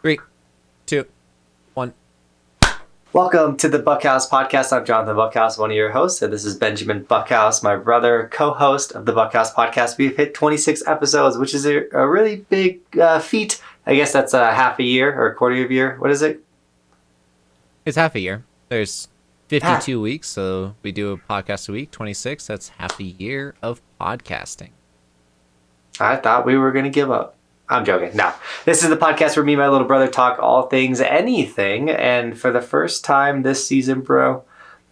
Three, two, one. Welcome to the Buckhouse podcast. I'm Johnathan Buckhouse, one of your hosts, and this is Benjamin Buckhouse, my brother, co-host of the Buckhouse podcast. We've hit 26 episodes, which is a really big feat. I guess that's a half a year or a quarter of a year. What is it? It's half a year. There's 52 weeks, so we do a podcast a week. 26, that's half a year of podcasting. I thought we were going to give up. I'm joking. No. This is the podcast where me and my little brother talk all things anything. And for the first time this season, bro,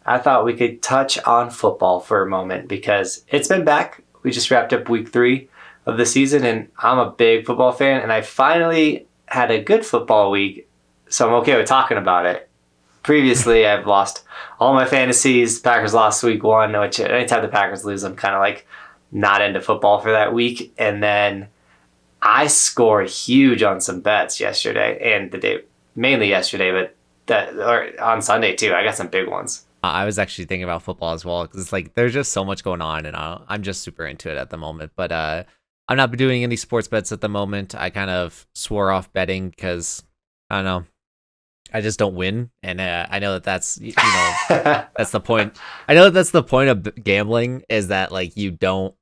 I thought we could touch on football for a moment because it's been back. We just wrapped up week 3 of the season, and I'm a big football fan, and I finally had a good football week, so I'm okay with talking about it. Previously, I've lost all my fantasies. Packers lost week 1, which anytime the Packers lose, I'm kind of like not into football for that week. And then I scored huge on some bets yesterday and the day, mainly yesterday, or on Sunday too. I got some big ones. I was actually thinking about football as well because it's like there's just so much going on, and I'm just super into it at the moment. But I'm not doing any sports bets at the moment. I kind of swore off betting because I don't know. I just don't win, and I know that's that's the point. I know that's the point of gambling is that like you don't.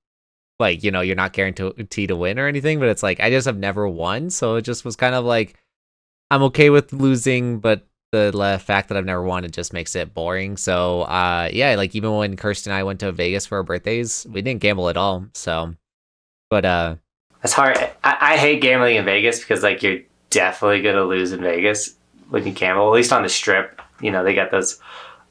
Like, you're not guaranteed to win or anything, but it's like, I just have never won. So it just was kind of like, I'm okay with losing, but the fact that I've never won, it just makes it boring. So, yeah, like even when Kirsten and I went to Vegas for our birthdays, we didn't gamble at all. So, but, it's hard. I hate gambling in Vegas because like you're definitely going to lose in Vegas when you gamble, at least on the strip. They got those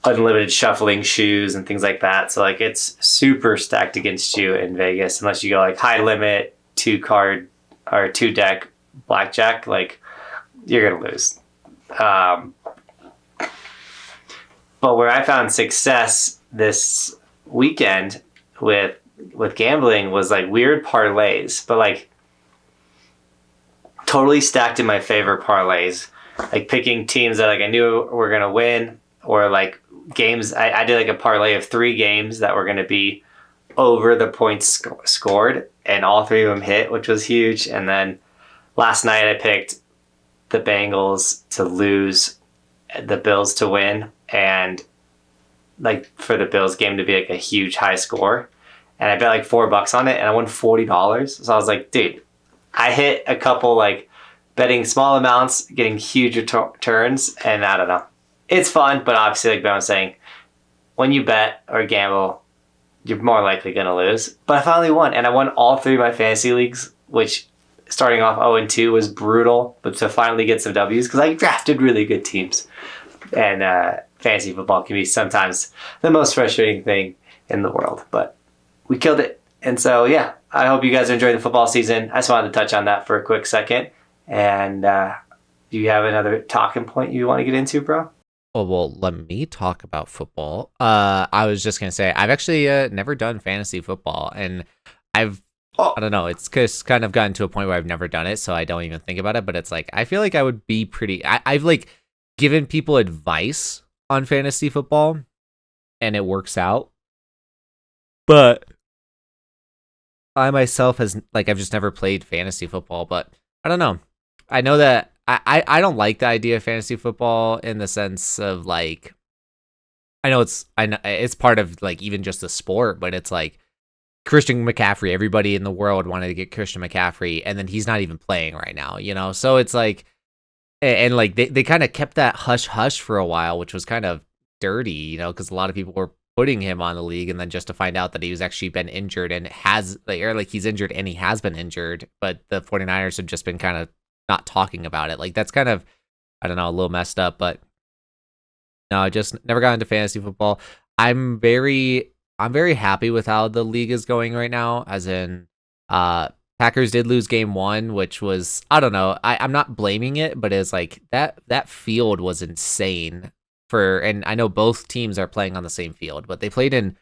unlimited shuffling shoes and things like that. So like it's super stacked against you in Vegas unless you go like high limit 2-card or 2-deck blackjack. Like you're gonna lose. But where I found success this weekend with gambling was like weird parlays, but like totally stacked in my favor parlays. Like picking teams that like I knew were gonna win, or like games. I did like a parlay of 3 games that were going to be over the points scored, and all 3 of them hit, which was huge. And then last night I picked the Bengals to lose, the Bills to win, and like for the Bills game to be like a huge high score. And I bet like $4 on it, and I won $40. So I was like, dude, I hit a couple like betting small amounts, getting huge returns, and I don't know. It's fun, but obviously, like Ben was saying, when you bet or gamble, you're more likely going to lose. But I finally won, and I won all 3 of my fantasy leagues, which starting off 0-2 was brutal, but to finally get some W's, because I drafted really good teams. And fantasy football can be sometimes the most frustrating thing in the world, but we killed it. And so, yeah, I hope you guys are enjoying the football season. I just wanted to touch on that for a quick second. And do you have another talking point you want to get into, bro? Well, let me talk about football. I was just going to say, I've actually never done fantasy football, and I don't know, it's just kind of gotten to a point where I've never done it, so I don't even think about it, but it's like, I feel like I would be I've like given people advice on fantasy football, and it works out, but I myself I've just never played fantasy football, but I don't know. I know that I don't like the idea of fantasy football in the sense of like, I know it's part of like even just the sport, but it's like Christian McCaffrey, everybody in the world wanted to get Christian McCaffrey, and then he's not even playing right now, so it's like, and like they kind of kept that hush for a while, which was kind of dirty, because a lot of people were putting him on the league, and then just to find out that he was actually been injured and he's injured and he has been injured, but the 49ers have just been kind of not talking about it. Like that's kind of, I don't know, a little messed up, but no, I just never got into fantasy football. I'm very happy with how the league is going right now, as in Packers did lose game 1, which was, I don't know, I'm not blaming it, but it's like that field was insane and I know both teams are playing on the same field, but they played in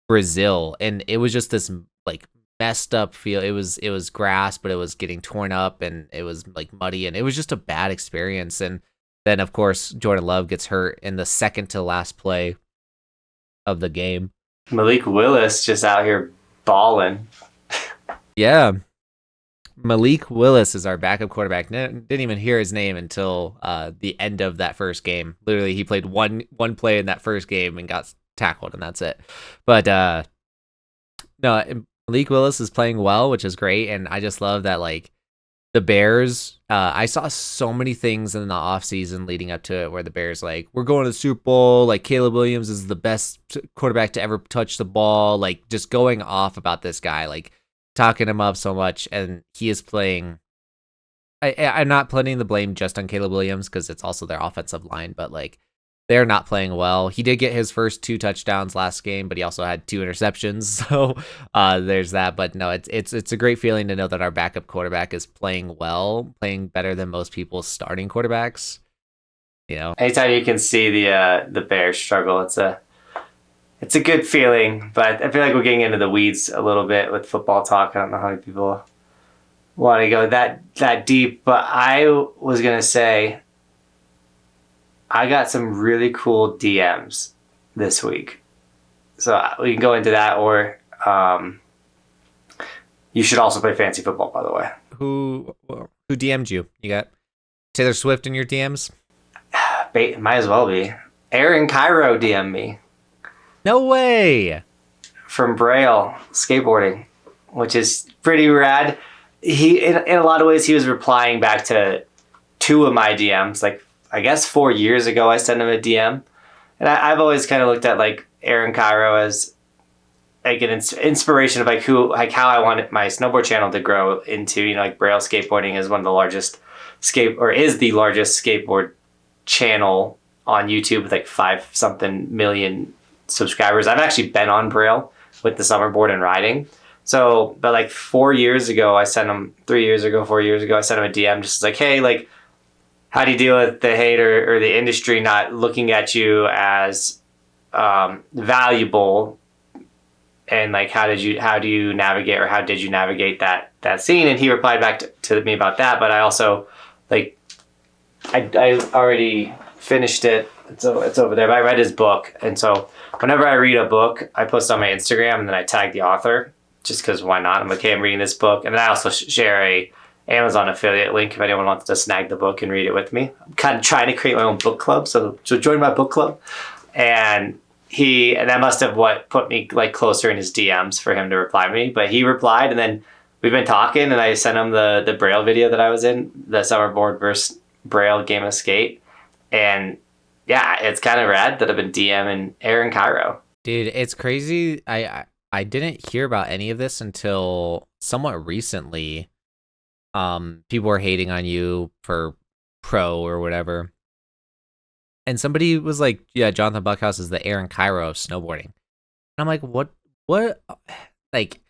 Brazil, and it was just this like messed up field. It was grass, but it was getting torn up, and it was like muddy, and it was just a bad experience. And then of course Jordan Love gets hurt in the second to last play of the game. Malik Willis just out here balling. Yeah, Malik Willis is our backup quarterback. Didn't even hear his name until the end of that first game. Literally, he played one play in that first game and got tackled, and that's it. But no, Malik Willis is playing well, which is great, and I just love that like the Bears. I saw so many things in the offseason leading up to it where the Bears like, we're going to the Super Bowl. Like Caleb Williams is the best quarterback to ever touch the ball. Like just going off about this guy, like talking him up so much, and he is playing. I'm not putting the blame just on Caleb Williams because it's also their offensive line, but like they're not playing well. He did get his first 2 touchdowns last game, but he also had 2 interceptions. So there's that. But no, it's a great feeling to know that our backup quarterback is playing well, playing better than most people's starting quarterbacks. You know, anytime you can see the Bears struggle, it's a good feeling. But I feel like we're getting into the weeds a little bit with football talk. I don't know how many people want to go that deep, but I was gonna say, I got some really cool DMs this week. So we can go into that, or you should also play fantasy football, by the way. Who DM'd you? You got Taylor Swift in your DMs? Might as well be. Aaron Cairo DM'd me. No way! From Braille Skateboarding, which is pretty rad. He, in a lot of ways, he was replying back to 2 of my DMs, like, I guess 4 years ago, I sent him a DM, and I've always kind of looked at like Aaron Cairo as like an inspiration of like how I want my snowboard channel to grow into. You know, like Braille Skateboarding is one of the largest is the largest skateboard channel on YouTube with like 5-something million subscribers. I've actually been on Braille with the summer board and riding. So, but like 4 years ago, I sent him 4 years ago, I sent him a DM just like, hey, like, how do you deal with the hate or the industry not looking at you as valuable? And like, how did you navigate that scene? And he replied back to me about that. But I also like, I already finished it. It's over there. But I read his book. And so whenever I read a book, I post on my Instagram and then I tag the author just because why not? I'm like, okay, I'm reading this book. And then I also share a Amazon affiliate link if anyone wants to snag the book and read it with me. I'm kind of trying to create my own book club, so join my book club. And that must have put me like closer in his DMs for him to reply to me. But he replied, and then we've been talking, and I sent him the Braille video that I was in, the summer board versus Braille game of skate. And yeah, it's kind of rad that I've been DMing Aaron Cairo. Dude, it's crazy. I didn't hear about any of this until somewhat recently. People were hating on you for pro or whatever. And somebody was like, yeah, Johnathan Buckhouse is the Aaron Cairo of snowboarding. And I'm like, what? Like,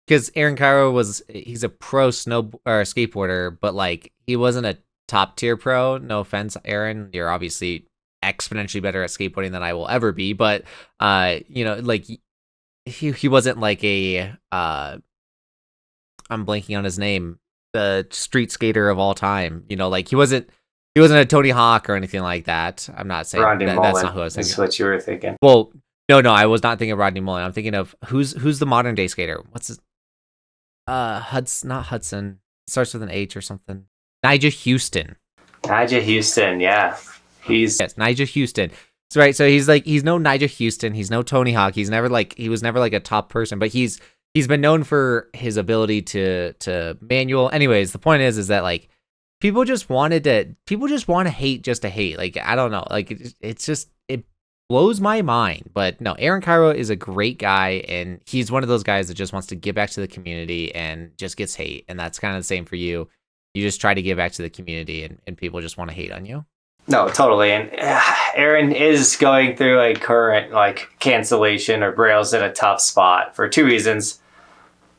because Aaron Cairo he's a pro skateboarder, but like, he wasn't a top tier pro. No offense, Aaron, you're obviously exponentially better at skateboarding than I will ever be. But, you know, like, he wasn't like I'm blanking on his name, the street skater of all time. You know, like he wasn't a Tony Hawk or anything like that. I'm not saying that's not who I was thinking. That's what you were thinking. Well, no, I was not thinking of Rodney Mullen. I'm thinking of who's the modern day skater. What's his not Hudson. Starts with an H or something. Nigel Houston, yeah. Yes, Nigel Houston. So right, so he's no Nigel Houston, he's no Tony Hawk. He was never like a top person, but he's been known for his ability to manual. Anyways, the point is that like people just want to hate just to hate. Like, I don't know. Like, it blows my mind. But no, Aaron Cairo is a great guy, and he's one of those guys that just wants to give back to the community and just gets hate. And that's kind of the same for you. You just try to give back to the community, and people just want to hate on you. No, totally. And Aaron is going through a current like cancellation, or Braille's in a tough spot for 2 reasons.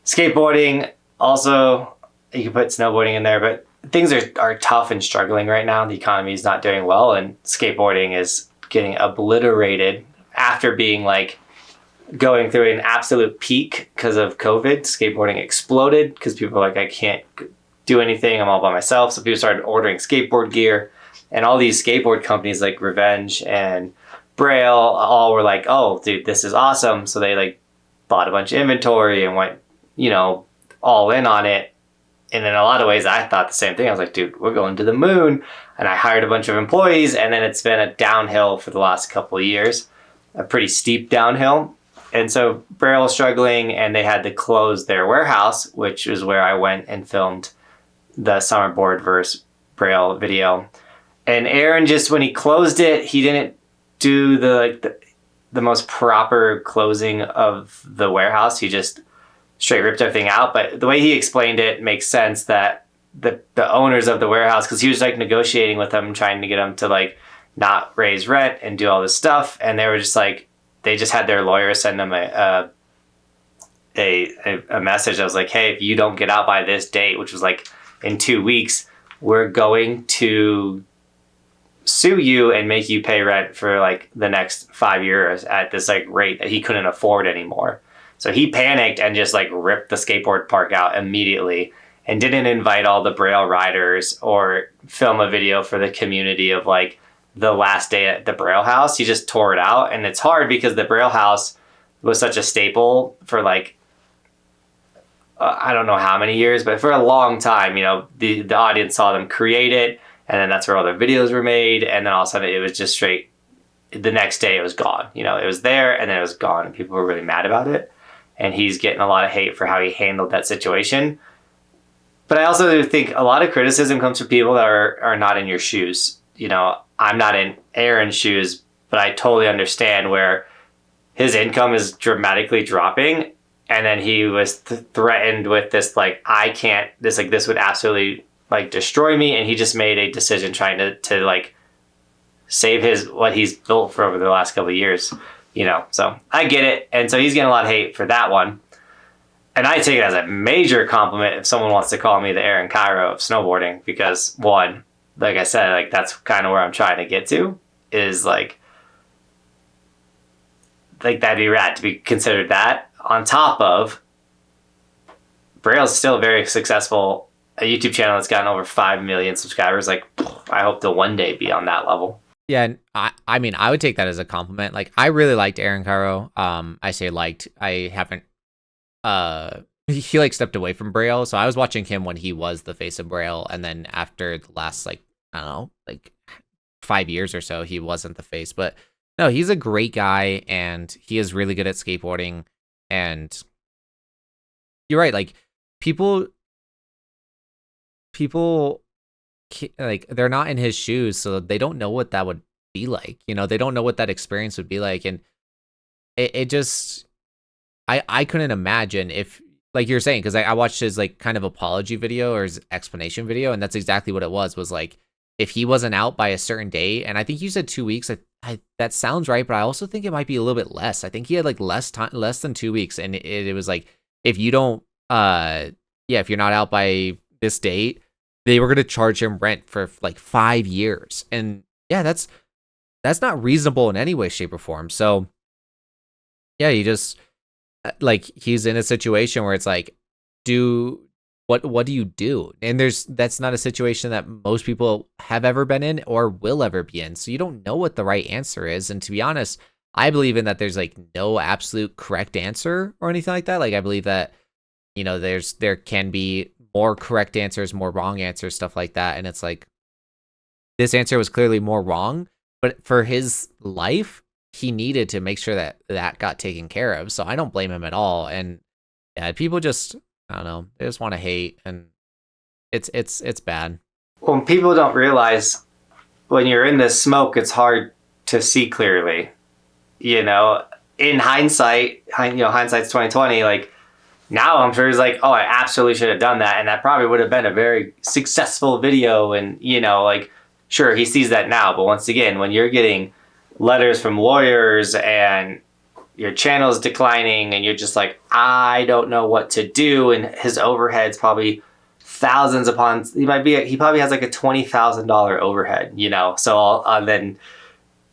Skateboarding, also, you can put snowboarding in there, but things are tough and struggling right now. The economy is not doing well, and skateboarding is getting obliterated after being like going through an absolute peak because of COVID. Skateboarding exploded because people are like, I can't do anything. I'm all by myself. So people started ordering skateboard gear, and all these skateboard companies like Revenge and Braille all were like, oh, dude, this is awesome. So they like bought a bunch of inventory and went, you know, all in on it. And in a lot of ways, I thought the same thing. I was like, dude, we're going to the moon. And I hired a bunch of employees. And then it's been a downhill for the last couple of years, a pretty steep downhill. And so Braille was struggling, and they had to close their warehouse, which is where I went and filmed the Summer Board versus Braille video. And Aaron, just when he closed it, he didn't do the most proper closing of the warehouse. He just straight ripped everything out. But the way he explained it makes sense that the owners of the warehouse, because he was like negotiating with them, trying to get them to like not raise rent and do all this stuff. And they were just like, they just had their lawyer send them a message that was like, hey, if you don't get out by this date, which was like in 2 weeks, we're going to sue you and make you pay rent for like the next 5 years at this like rate that he couldn't afford anymore. So he panicked and just like ripped the skateboard park out immediately and didn't invite all the Braille riders or film a video for the community of like the last day at the Braille house. He just tore it out. And it's hard because the Braille house was such a staple for like, I don't know how many years, but for a long time, you know, the audience saw them create it. And then that's where all their videos were made. And then all of a sudden it was just straight, the next day it was gone. You know, it was there and then it was gone. And people were really mad about it. And he's getting a lot of hate for how he handled that situation. But I also think a lot of criticism comes from people that are not in your shoes. You know, I'm not in Aaron's shoes, but I totally understand where his income is dramatically dropping. And then he was threatened with this, like, I can't, this would absolutely like destroy me. And he just made a decision trying to like save what he's built for over the last couple of years, you know? So I get it. And so he's getting a lot of hate for that one. And I take it as a major compliment if someone wants to call me the Aaron Cairo of snowboarding, because one, like I said, like that's kind of where I'm trying to get to, is like that'd be rad to be considered that, on top of Braille's still very successful, a YouTube channel that's gotten over 5 million subscribers. Like, I hope to one day be on that level. Yeah, and I mean, I would take that as a compliment. Like, I really liked Aaron Cairo. I say liked. I haven't. He like stepped away from Braille, so I was watching him when he was the face of Braille, and then after the last like I don't know, like 5 years or so, he wasn't the face. But no, he's a great guy, and he is really good at skateboarding. And you're right, like people like they're not in his shoes, so they don't know what that would be like. You know, they don't know what that experience would be like, and it just I couldn't imagine if, like you're saying, because I watched his like kind of apology video or his explanation video, and that's exactly what it was like if he wasn't out by a certain date, and I think you said 2 weeks. That sounds right, but I also think it might be a little bit less. I think he had like less than 2 weeks, and it was like if you don't if you're not out by this date, they were going to charge him rent for like 5 years. And yeah, that's not reasonable in any way, shape, or form. So yeah, you just like he's in a situation where it's like, what do you do? And that's not a situation that most people have ever been in or will ever be in. So you don't know what the right answer is. And to be honest, I believe in that there's like no absolute correct answer or anything like that. Like I believe that, you know, there can be more correct answers, more wrong answers, stuff like that. And it's like, this answer was clearly more wrong, but for his life, he needed to make sure that got taken care of. So I don't blame him at all. And yeah, people just, I don't know, they just want to hate, and it's bad. When people don't realize when you're in the smoke, it's hard to see clearly. You know, in hindsight, hindsight's 2020. Like now, I'm sure he's like, oh, I absolutely should have done that, and that probably would have been a very successful video. And like, sure, he sees that now, but once again, when you're getting letters from lawyers and your channel's declining and you're just like, I don't know what to do, and his overhead's probably thousands upon, he probably has like a $20,000 overhead, so then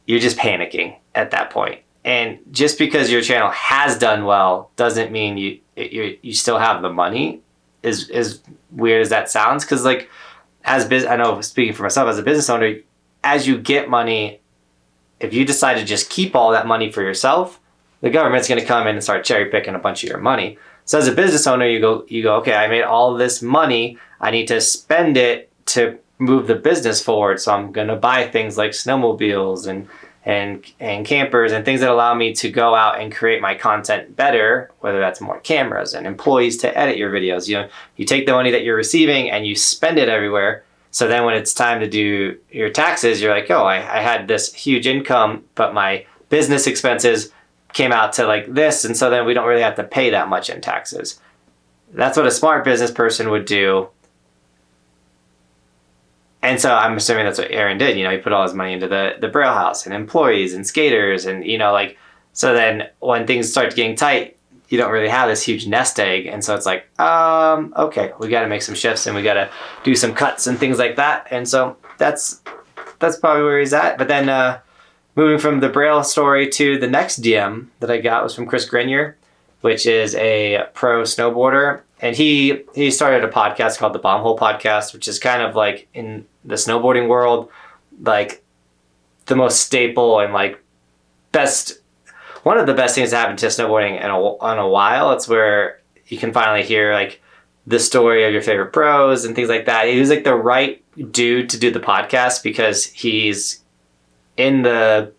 you're just panicking at that point. And just because your channel has done well doesn't mean you still have the money, as weird as that sounds. Because like I know, speaking for myself as a business owner, as you get money, if you decide to just keep all that money for yourself, the government's going to come in and start cherry picking a bunch of your money. So as a business owner, you go, okay, I made all this money. I need to spend it to move the business forward. So I'm going to buy things like snowmobiles and campers and things that allow me to go out and create my content better, whether that's more cameras and employees to edit your videos. You take the money that you're receiving and you spend it everywhere. So then when it's time to do your taxes, you're like, oh, I had this huge income, but my business expenses came out to like this. And so then we don't really have to pay that much in taxes. That's what a smart business person would do. And so I'm assuming that's what Aaron did. He put all his money into the Braille house and employees and skaters. And, so then when things start getting tight, you don't really have this huge nest egg. And so it's like, okay, we got to make some shifts and we got to do some cuts and things like that. And so that's probably where he's at. But then moving from the Braille story to the next DM that I got was from Chris Grenier, which is a pro snowboarder. And he started a podcast called the Bomb Hole Podcast, which is kind of like in the snowboarding world, like the most staple and like one of the best things that happened to snowboarding in a while. It's where you can finally hear like the story of your favorite pros and things like that. He was like the right dude to do the podcast because he's in the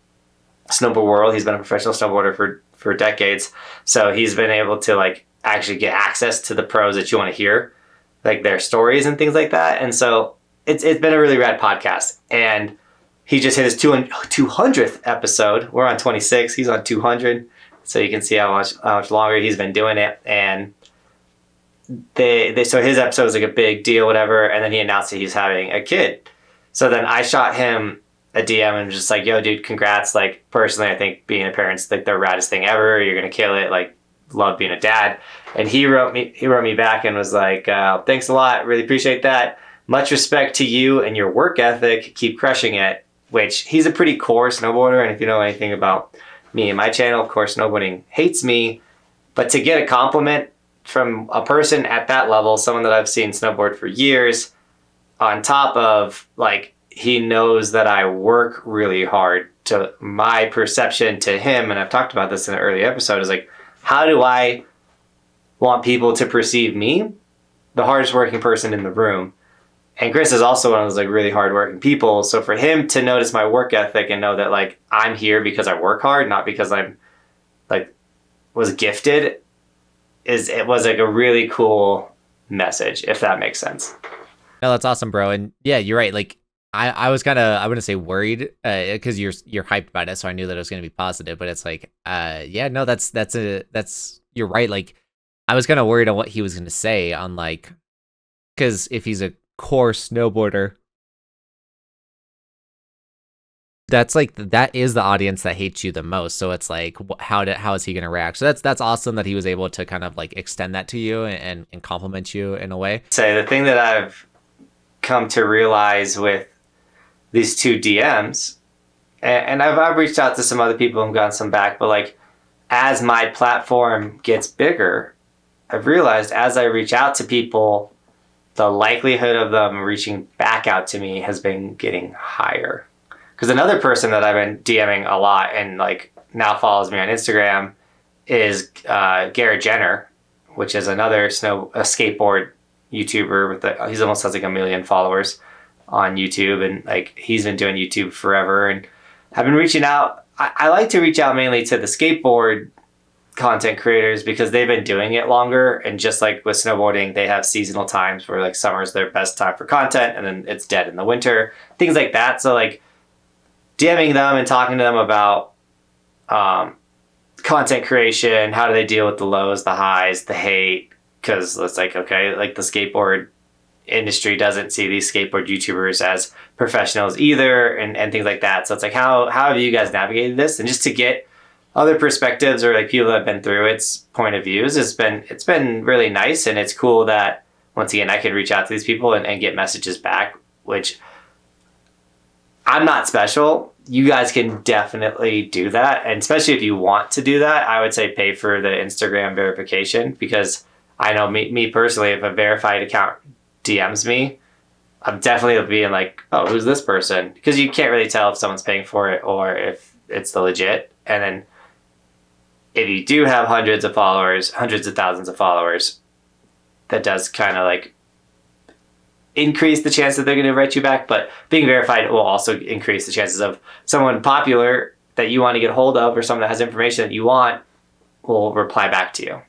snowboard world. He's been a professional snowboarder for decades. So he's been able to like actually get access to the pros that you want to hear, like their stories and things like that. And so it's been a really rad podcast. And he just hit his 200th episode. We're on 26. He's on 200. So you can see how much longer he's been doing it. And so his episode was like a big deal, whatever. And then he announced that he's having a kid. So then I shot him a DM and was just like, yo, dude, congrats. Like, personally, I think being a parent's like the raddest thing ever. You're going to kill it. Like, love being a dad. And he wrote me back and was like, thanks a lot. Really appreciate that. Much respect to you and your work ethic. Keep crushing it. Which he's a pretty core snowboarder. And if you know anything about me and my channel, of course, snowboarding hates me. But to get a compliment from a person at that level, someone that I've seen snowboard for years, on top of like, he knows that I work really hard, to my perception to him. And I've talked about this in an early episode, is like, how do I want people to perceive me? The hardest working person in the room. And Chris is also one of those like really hardworking people. So for him to notice my work ethic and know that like I'm here because I work hard, not because I'm like was gifted, it was like a really cool message, if that makes sense. No, that's awesome, bro. And yeah, you're right. Like I was kind of, I wouldn't say worried because you're hyped about it. So I knew that it was going to be positive, but it's like, yeah, no, that's you're right. Like I was kind of worried on what he was going to say on like, because if he's a core snowboarder, that's like, that is the audience that hates you the most. So it's like, how is he going to react? So that's awesome that he was able to kind of like extend that to you and compliment you in a way. Say the thing that I've come to realize with these two DMs, and I've reached out to some other people and gotten some back, but like as my platform gets bigger, I've realized as I reach out to people, the likelihood of them reaching back out to me has been getting higher. Because another person that I've been DMing a lot and like now follows me on Instagram is Garrett Jenner, which is another skateboard YouTuber he's almost has like 1 million followers on YouTube, and like he's been doing YouTube forever. And I've been reaching out. I like to reach out mainly to the skateboard content creators because they've been doing it longer. And just like with snowboarding, they have seasonal times where like summer is their best time for content, and then it's dead in the winter, things like that. So like DMing them and talking to them about content creation, how do they deal with the lows, the highs, the hate, because it's like, okay, like the skateboard industry doesn't see these skateboard YouTubers as professionals either, and things like that. So it's like, how have you guys navigated this? And just to get other perspectives or like people that have been through its point of views, it's been really nice. And it's cool that once again I could reach out to these people and get messages back, which I'm not special. You guys can definitely do that. And especially if you want to do that, I would say pay for the Instagram verification, because I know me personally, if a verified account DMs me, I'm definitely being like, oh, who's this person? Because you can't really tell if someone's paying for it or if it's the legit. And then if you do have hundreds of followers, hundreds of thousands of followers, that does kind of like increase the chance that they're going to write you back. But being verified will also increase the chances of someone popular that you want to get a hold of, or someone that has information that you want, will reply back to you.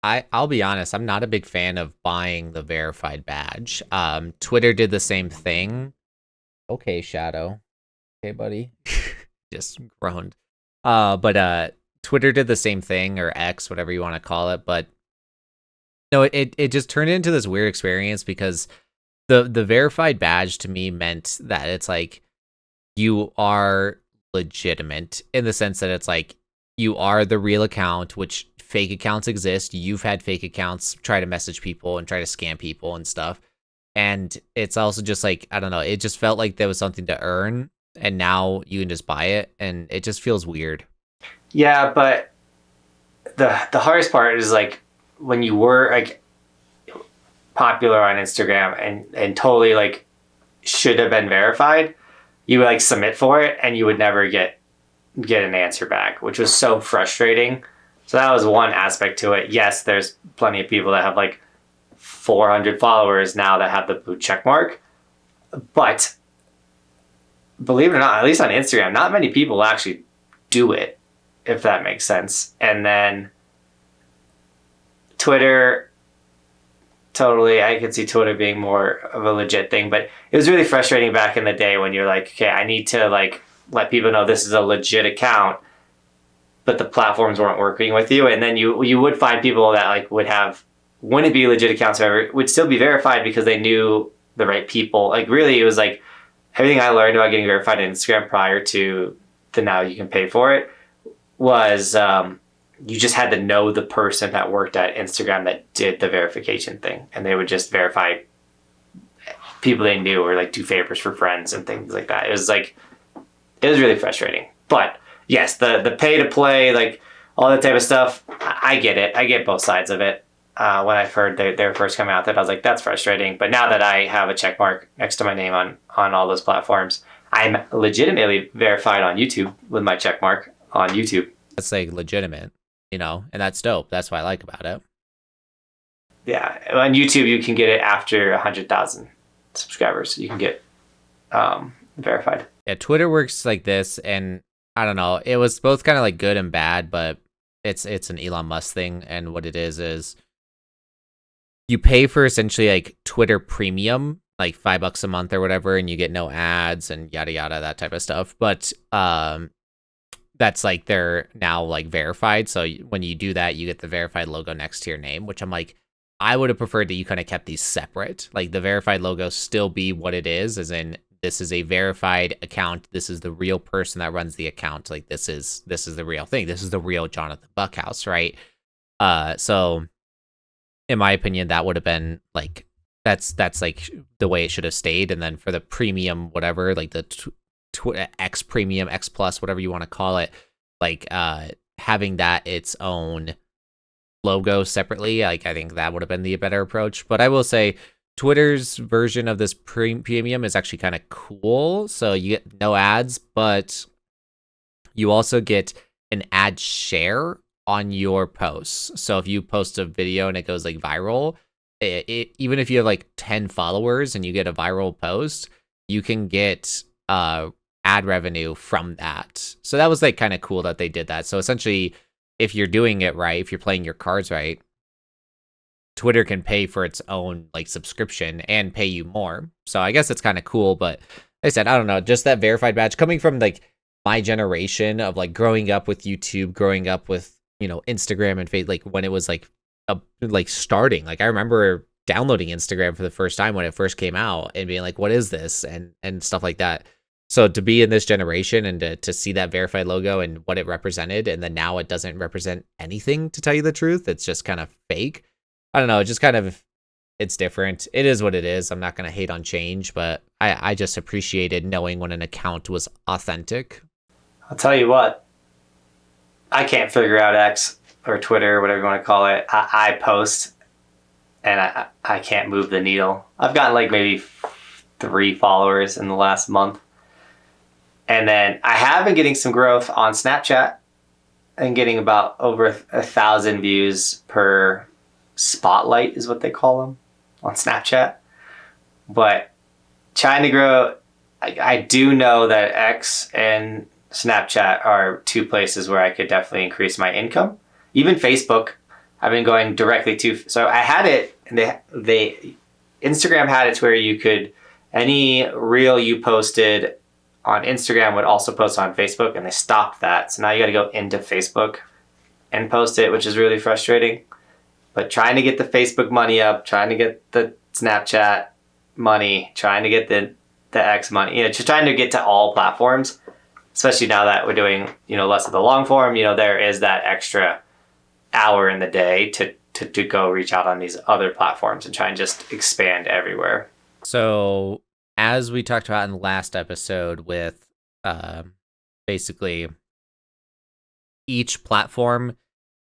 I'll be honest, I'm not a big fan of buying the verified badge. Twitter did the same thing. Okay, Shadow. Okay, buddy. Just groaned. But Twitter did the same thing, or X, whatever you want to call it. But no, it just turned into this weird experience because the verified badge to me meant that it's like you are legitimate in the sense that it's like you are the real account, which fake accounts exist. You've had fake accounts try to message people and try to scam people and stuff. And it's also just like, I don't know, it just felt like there was something to earn, and now you can just buy it, and it just feels weird. Yeah, but the hardest part is like when you were like popular on Instagram and totally like should have been verified, you would like submit for it and you would never get an answer back, which was so frustrating. So that was one aspect to it. Yes, there's plenty of people that have like 400 followers now that have the blue check mark, but believe it or not, at least on Instagram, not many people actually do it, if that makes sense. And then Twitter, totally, I could see Twitter being more of a legit thing, but it was really frustrating back in the day when you're like, okay, I need to like let people know this is a legit account, but the platforms weren't working with you. And then you would find people that like wouldn't be legit accounts, however, would still be verified because they knew the right people. Like really, it was like everything I learned about getting verified on Instagram prior to the now you can pay for it was you just had to know the person that worked at Instagram that did the verification thing, and they would just verify people they knew or like do favors for friends and things like that. It was really frustrating. But yes, the pay to play, like all that type of stuff, I get it. I get both sides of it. When I heard they were first coming out, that I was like, that's frustrating. But now that I have a check mark next to my name on all those platforms, I'm legitimately verified on YouTube with my check mark on YouTube. That's like legitimate, and that's dope. That's what I like about it. Yeah, on YouTube you can get it after 100,000 subscribers. You can get verified. Yeah, Twitter works like this, and I don't know. It was both kind of like good and bad, but it's an Elon Musk thing, and what it is you pay for essentially like Twitter Premium, like $5 a month or whatever, and you get no ads and yada yada, that type of stuff. But that's like they're now like verified. So when you do that, you get the verified logo next to your name, which I'm like, I would have preferred that you kind of kept these separate. Like the verified logo still be what it is, as in this is a verified account. This is the real person that runs the account. Like this is the real thing. This is the real Johnathan Buckhouse, right? So in my opinion, that would have been like that's like the way it should have stayed. And then for the premium, whatever, like the X Premium, X Plus, whatever you want to call it, like having that its own logo separately, like I think that would have been the better approach. But I will say Twitter's version of this premium is actually kind of cool. So you get no ads, but you also get an ad share on your posts. So if you post a video and it goes like viral, even if you have like 10 followers and you get a viral post, you can get ad revenue from that. So that was like kind of cool that they did that. So essentially, if you're doing it right, if you're playing your cards right, Twitter can pay for its own like subscription and pay you more. So I guess it's kind of cool. But like I said, I don't know, just that verified badge coming from like my generation of like growing up with YouTube, growing up with, Instagram and Facebook, like when it was like starting. Like I remember downloading Instagram for the first time when it first came out and being like, what is this? And stuff like that. So to be in this generation and to see that verified logo and what it represented, and then now it doesn't represent anything, to tell you the truth. It's just kind of fake. I don't know. It just kind of, it's different. It is what it is. I'm not going to hate on change, but I just appreciated knowing when an account was authentic. I'll tell you what, I can't figure out X or Twitter, whatever you want to call it. I post and I can't move the needle. I've gotten like maybe 3 followers in the last month. And then I have been getting some growth on Snapchat. and getting about over 1,000 views per spotlight is what they call them on Snapchat. But trying to grow, I do know that X and Snapchat are two places where I could definitely increase my income. Even Facebook, I've been going directly to. So I had it, and they Instagram had it to where you could, any reel you posted on Instagram would also post on Facebook, and they stopped that. So now you got to go into Facebook and post it, which is really frustrating. But trying to get the Facebook money up, trying to get the Snapchat money, trying to get the X money, just trying to get to all platforms, especially now that we're doing, less of the long form, there is that extra hour in the day to go reach out on these other platforms and try and just expand everywhere. So as we talked about in the last episode with basically each platform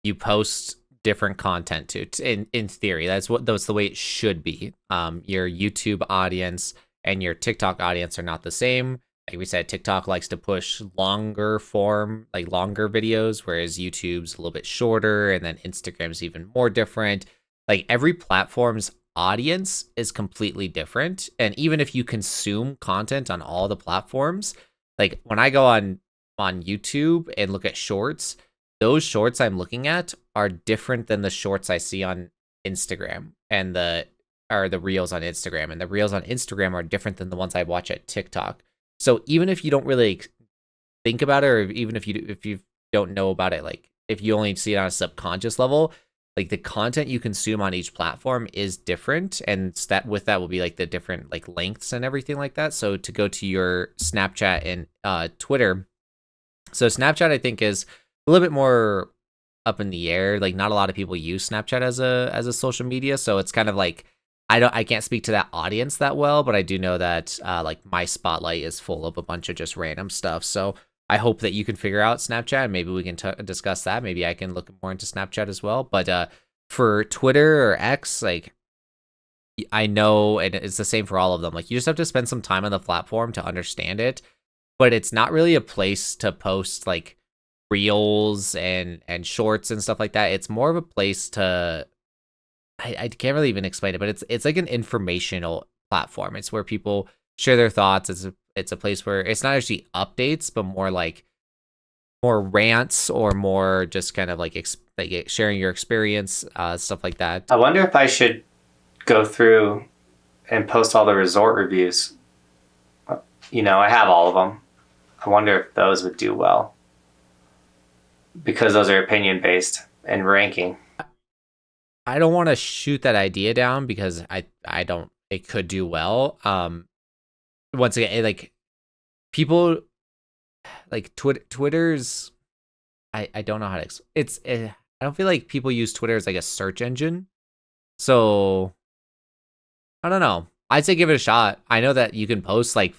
you post different content to. In theory, that's the way it should be. Your YouTube audience and your TikTok audience are not the same. Like we said, TikTok likes to push longer form, like longer videos, whereas YouTube's a little bit shorter, and then Instagram's even more different. Like every platform's audience is completely different. And even if you consume content on all the platforms, like when I go on YouTube and look at shorts, those shorts I'm looking at are different than the shorts I see on Instagram and the reels on Instagram, and the reels on Instagram are different than the ones I watch at TikTok. So even if you don't really think about it, or even if you don't know about it, like if you only see it on a subconscious level, like the content you consume on each platform is different, and that will be like the different like lengths and everything like that. So to go to your Snapchat and Twitter, so Snapchat I think is a little bit more up in the air. Like not a lot of people use Snapchat as a social media, so it's kind of like I can't speak to that audience that well, but I do know that like my spotlight is full of a bunch of just random stuff. So I hope that you can figure out Snapchat. Maybe we can discuss that. Maybe I can look more into Snapchat as well. But for Twitter or X, like I know, and it's the same for all of them. Like you just have to spend some time on the platform to understand it, but it's not really a place to post like reels and shorts and stuff like that. It's more of a place to I can't really even explain it, but it's like an informational platform. It's where people share their thoughts. It's a place where it's not actually updates, but more like more rants or more just kind of like sharing your experience, stuff like that. I wonder if I should go through and post all the resort reviews. I have all of them. I wonder if those would do well, because those are opinion based and ranking. I don't want to shoot that idea down because I don't. It could do well. Once again, like people like Twitter's. I don't know how to. I don't feel like people use Twitter as like a search engine. So I don't know. I'd say give it a shot. I know that you can post like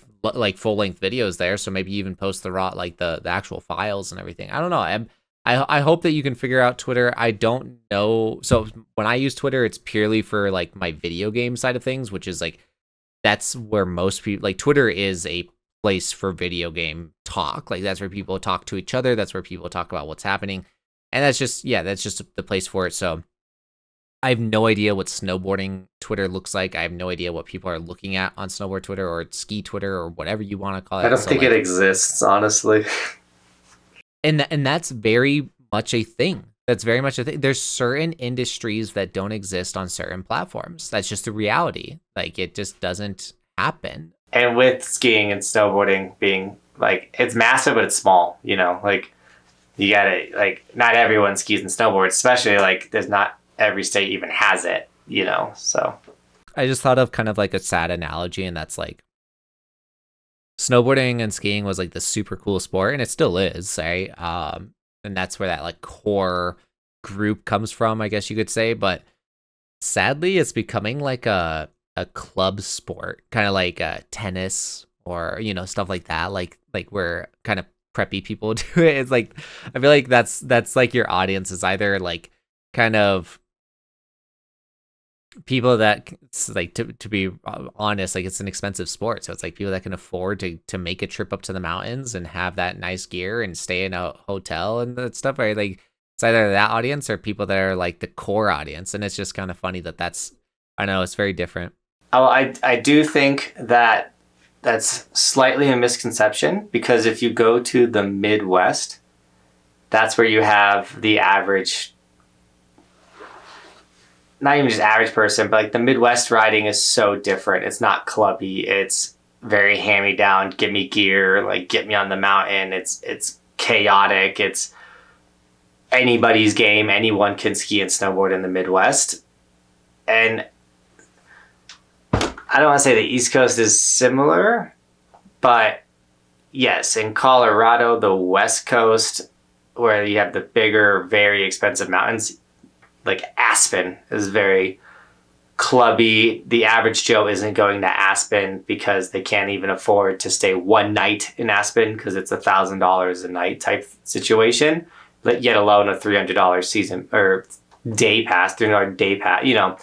full length videos there, so maybe even post the raw like the actual files and everything. I don't know. I hope that you can figure out Twitter. I don't know. So when I use Twitter, it's purely for like my video game side of things, which is like that's where most people like Twitter is a place for video game talk. Like that's where people talk to each other. That's where people talk about what's happening. And that's just the place for it. So I have no idea what snowboarding Twitter looks like. I have no idea what people are looking at on snowboard Twitter or ski Twitter or whatever you want to call it. I don't think it exists, honestly. And that's very much a thing. That's very much a thing. There's certain industries that don't exist on certain platforms. That's just the reality. Like it just doesn't happen. And with skiing and snowboarding being like, it's massive, but it's small, like you gotta, like, not everyone skis and snowboards, especially like there's not every state even has it, so. I just thought of kind of like a sad analogy, and that's like snowboarding and skiing was like the super cool sport, and it still is, right? And that's where that like core group comes from, I guess you could say. But sadly, it's becoming like a club sport, kind of like tennis or stuff like that. Like where kind of preppy people do it. It's like I feel like that's like your audience is either like kind of people that it's like to be honest, like it's an expensive sport, so it's like people that can afford to make a trip up to the mountains and have that nice gear and stay in a hotel and that stuff, right? Like it's either that audience or people that are like the core audience, and it's just kind of funny that that's I know it's very different. Oh, I do think that that's slightly a misconception because if you go to the Midwest, that's where you have the average, not even just average person, but like the Midwest riding is so different. It's not clubby. It's very hand me down, give me gear, like get me on the mountain. It's chaotic. It's anybody's game. Anyone can ski and snowboard in the Midwest. And I don't want to say the East Coast is similar, but yes, in Colorado, the West Coast, where you have the bigger, very expensive mountains, like Aspen is very clubby. The average Joe isn't going to Aspen because they can't even afford to stay one night in Aspen because it's $1,000 a night type situation, yet alone a $300 season or day pass, $300 day pass, you know.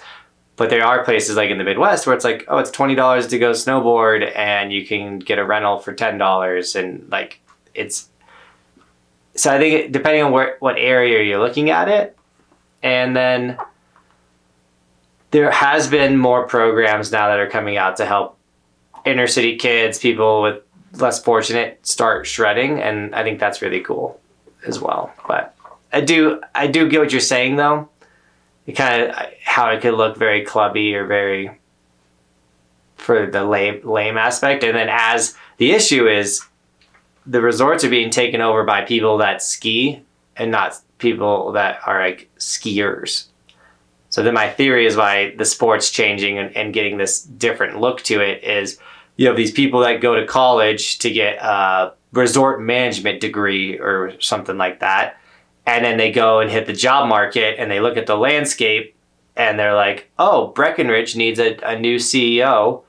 But there are places like in the Midwest where it's like, oh, it's $20 to go snowboard and you can get a rental for $10. And like, it's, so I think depending on what area you're looking at it. And then there has been more programs now that are coming out to help inner city kids, people with less fortunate start shredding. And I think that's really cool as well. But I do get what you're saying though. It kind of how it could look very clubby or very for the lame aspect. And then as the issue is the resorts are being taken over by people that ski and not people that are like skiers. So then my theory is why the sport's changing and getting this different look to it is you have these people that go to college to get a resort management degree or something like that. And then they go and hit the job market and they look at the landscape and they're like, oh, Breckenridge needs a new CEO.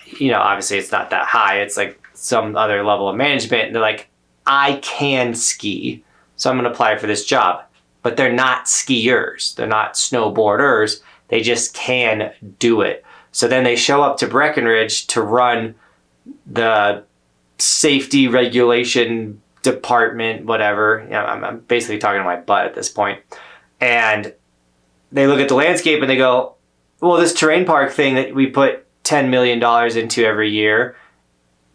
You know, obviously it's not that high. It's like some other level of management. And they're like, I can ski, so I'm going to apply for this job. But they're not skiers. They're not snowboarders. They just can do it. So then they show up to Breckenridge to run the safety regulation department, whatever. You know, I'm basically talking to my butt at this point. And they look at the landscape and they go, well, this terrain park thing that we put $10 million into every year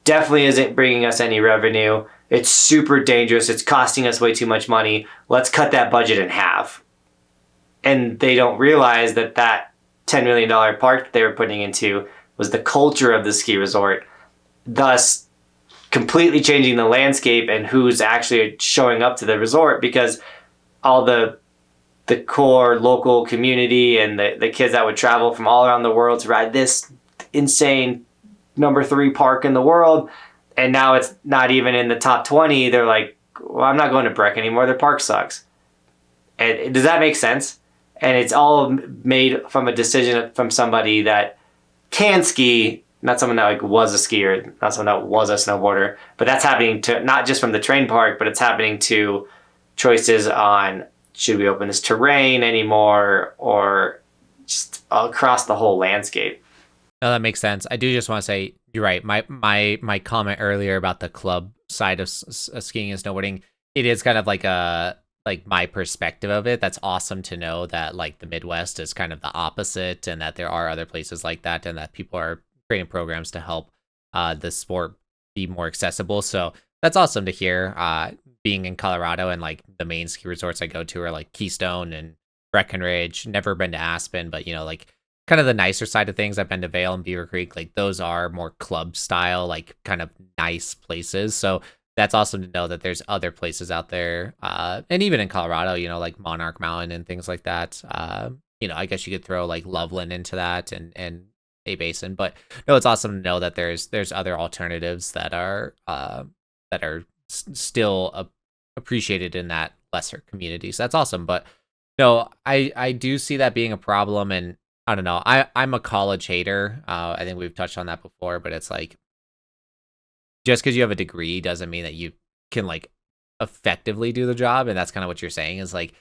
definitely isn't bringing us any revenue. It's super dangerous. It's costing us way too much money. Let's cut that budget in half. And they don't realize that that $10 million park that they were putting into was the culture of the ski resort, thus completely changing the landscape and who's actually showing up to the resort because all the core local community and the kids that would travel from all around the world to ride this insane number 3 park in the world. And now it's not even in the top 20. They're like, well, I'm not going to Breck anymore. Their park sucks. And does that make sense? And it's all made from a decision from somebody that can ski, not someone that like was a skier, not someone that was a snowboarder. But that's happening to not just from the train park, but it's happening to choices on should we open this terrain anymore or just across the whole landscape. No, that makes sense. I do just want to say you're right. My comment earlier about the club side of skiing and snowboarding, it is kind of like my perspective of it. That's awesome to know that like the Midwest is kind of the opposite, and that there are other places like that, and that people are creating programs to help the sport be more accessible. So that's awesome to hear. Being in Colorado and like the main ski resorts I go to are like Keystone and Breckenridge. Never been to Aspen, but you know like kind of the nicer side of things. I've been to Vail and Beaver Creek. Like those are more club style, like kind of nice places. So that's awesome to know that there's other places out there. And even in Colorado, you know, like Monarch Mountain and things like that. You know, I guess you could throw like Loveland into that and A Basin. But no, it's awesome to know that there's other alternatives that are still appreciated in that lesser community. So that's awesome. But no, I do see that being a problem, and I don't know. I'm a college hater. I think we've touched on that before, but it's like just because you have a degree doesn't mean that you can like effectively do the job, and that's kind of what you're saying is like,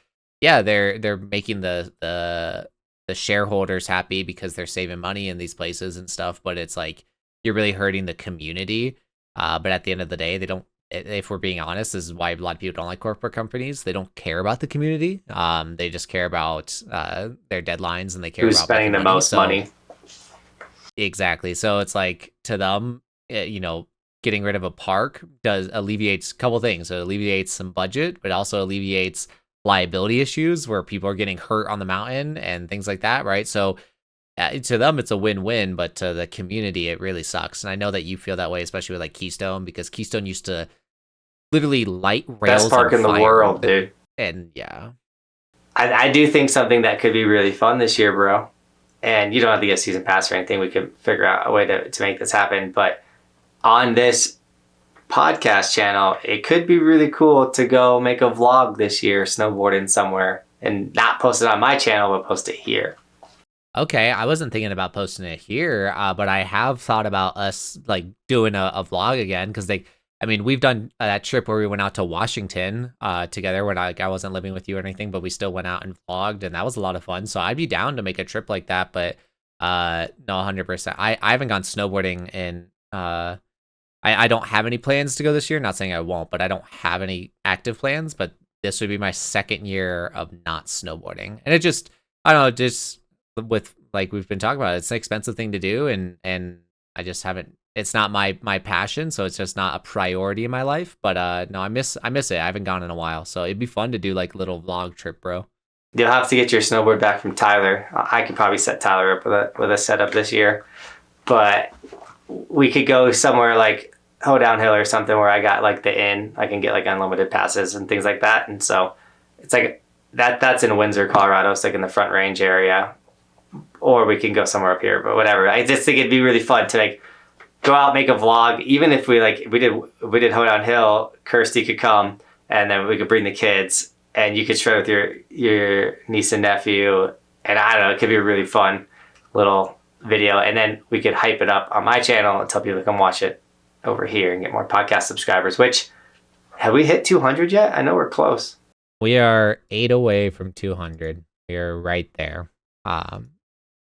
yeah, they're making the the shareholders happy because they're saving money in these places and stuff, but it's like you're really hurting the community. But at the end of the day, they don't. If we're being honest, this is why a lot of people don't like corporate companies. They don't care about the community. They just care about their deadlines, and they care Who's about spending the making money. most money? Exactly. So it's like to them, getting rid of a park does alleviates a couple things. It alleviates some budget, but also alleviates liability issues where people are getting hurt on the mountain and things like that, right? So to them, it's a win-win, but to the community, it really sucks. And I know that you feel that way, especially with like Keystone, because Keystone used to literally light rails Best park on in the fire. world, dude. And yeah. I do think something that could be really fun this year, bro. And you don't have to get a season pass or anything. We could figure out a way to make this happen. But on this podcast channel, it could be really cool to go make a vlog this year snowboarding somewhere and not post it on my channel, but post it here. Okay, I wasn't thinking about posting it here, but I have thought about us like doing a vlog again because we've done that trip where we went out to Washington together when I wasn't living with you or anything, but we still went out and vlogged, and that was a lot of fun. So I'd be down to make a trip like that, but no, 100%. I haven't gone snowboarding in. I don't have any plans to go this year. Not saying I won't, but I don't have any active plans. But this would be my second year of not snowboarding, and it just I don't know, just with like we've been talking about, it's an expensive thing to do, and I just haven't. It's not my passion, so it's just not a priority in my life. But no, I miss it. I haven't gone in a while, so it'd be fun to do like little vlog trip, bro. You'll have to get your snowboard back from Tyler. I could probably set Tyler up with a setup this year, but we could go somewhere like Hoedown Hill or something where I got like the inn. I can get like unlimited passes and things like that, and so it's like that's in Windsor, Colorado. It's like in the Front Range area. Or we can go somewhere up here, but whatever. I just think it'd be really fun to like go out, make a vlog. Even if we did Hoedown Hill, Kirsty could come, and then we could bring the kids, and you could share with your niece and nephew. And I don't know, it could be a really fun little video. And then we could hype it up on my channel and tell people to come watch it over here and get more podcast subscribers. Which have we hit 200 yet? I know we're close. We are 8 away from 200. We are right there.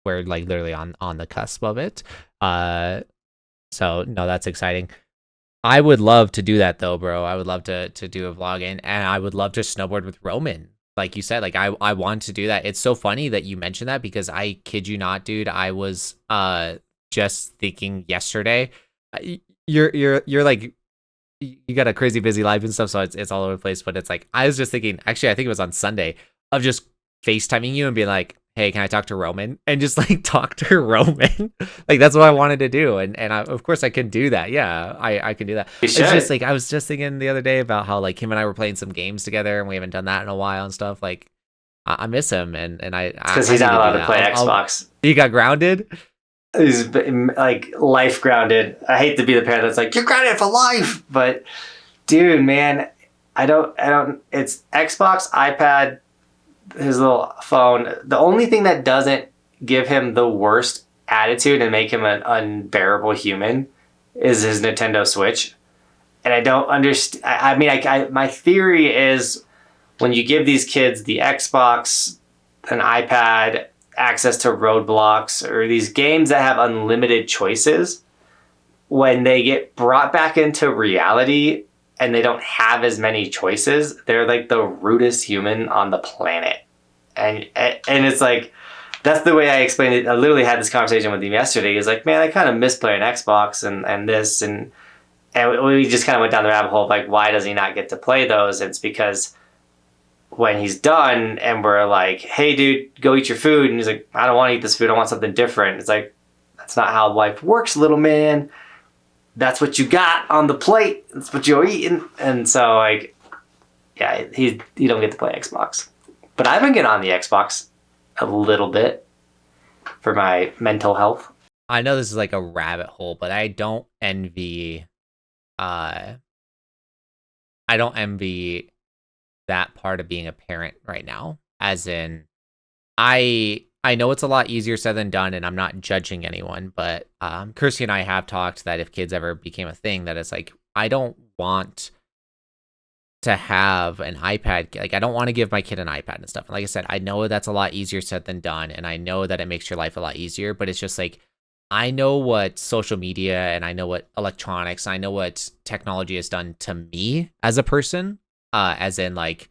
We're like literally on the cusp of it. So no, that's exciting. I would love to do that though, bro. I would love to do a vlog and I would love to snowboard with Roman. Like you said, like I want to do that. It's so funny that you mentioned that because I kid you not, dude. I was just thinking yesterday. You're like you got a crazy busy life and stuff, so it's all over the place. But it's like I was just thinking. Actually, I think it was on Sunday of just FaceTiming you and being like, hey, can I talk to Roman? And just like talk to Roman. Like that's what I wanted to do. And of course I can do that. Yeah, I can do that. It's just like I was just thinking the other day about how like him and I were playing some games together and we haven't done that in a while and stuff. Like I miss him and because he's not allowed to play Xbox. He got grounded. He's like life grounded. I hate to be the parent that's like, you're grounded for life. But dude, man, I don't it's Xbox, iPad, his little phone. The only thing that doesn't give him the worst attitude and make him an unbearable human is his Nintendo Switch. And I don't understand. I mean, my theory is when you give these kids the Xbox, an iPad, access to Roadblocks, or these games that have unlimited choices, when they get brought back into reality and they don't have as many choices, they're like the rudest human on the planet. And it's like, that's the way I explained it. I literally had this conversation with him yesterday. He's like, man, I kind of miss playing Xbox and this. And we just kind of went down the rabbit hole of like, why does he not get to play those? And it's because when he's done and we're like, hey, dude, go eat your food. And he's like, I don't want to eat this food. I want something different. It's like, that's not how life works, little man. That's what you got on the plate. That's what you're eating. And so, like, yeah, you don't get to play Xbox. But I've been getting on the Xbox a little bit for my mental health. I know this is like a rabbit hole, but I don't envy that part of being a parent right now. As in, I know it's a lot easier said than done, and I'm not judging anyone, but Kirsty and I have talked that if kids ever became a thing, that it's like, I don't want to have an iPad. Like, I don't want to give my kid an iPad and stuff. And like I said, I know that's a lot easier said than done, and I know that it makes your life a lot easier. But it's just like, I know what social media and I know what electronics, I know what technology has done to me as a person, as in like